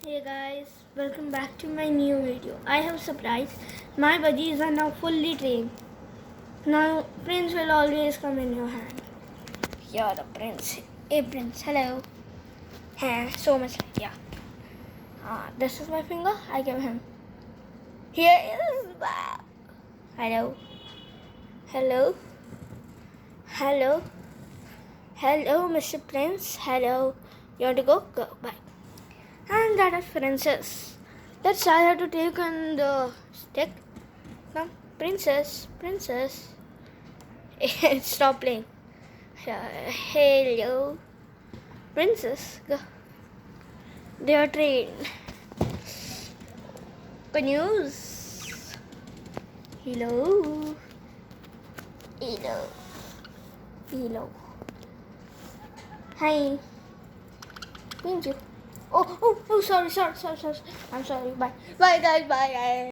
Hey guys, welcome back to my new video. I have a surprise. My budgies are now fully trained. Now prince will always come in your hand. You're the prince. Hey prince, hello. So much light, yeah. This is my finger. I give him. Here is back. Hello. Hello. Hello. Hello, Mr. Prince. Hello. You want to go? Go. Bye. And that is princess. That's I have to take on the stick. Come, princess, princess. Stop playing. Hello, princess. Go. They are trained. Good news. Hello. Hello. Hello. Hi. Thank you. Oh, sorry. I'm sorry. Bye. Bye, guys. Bye.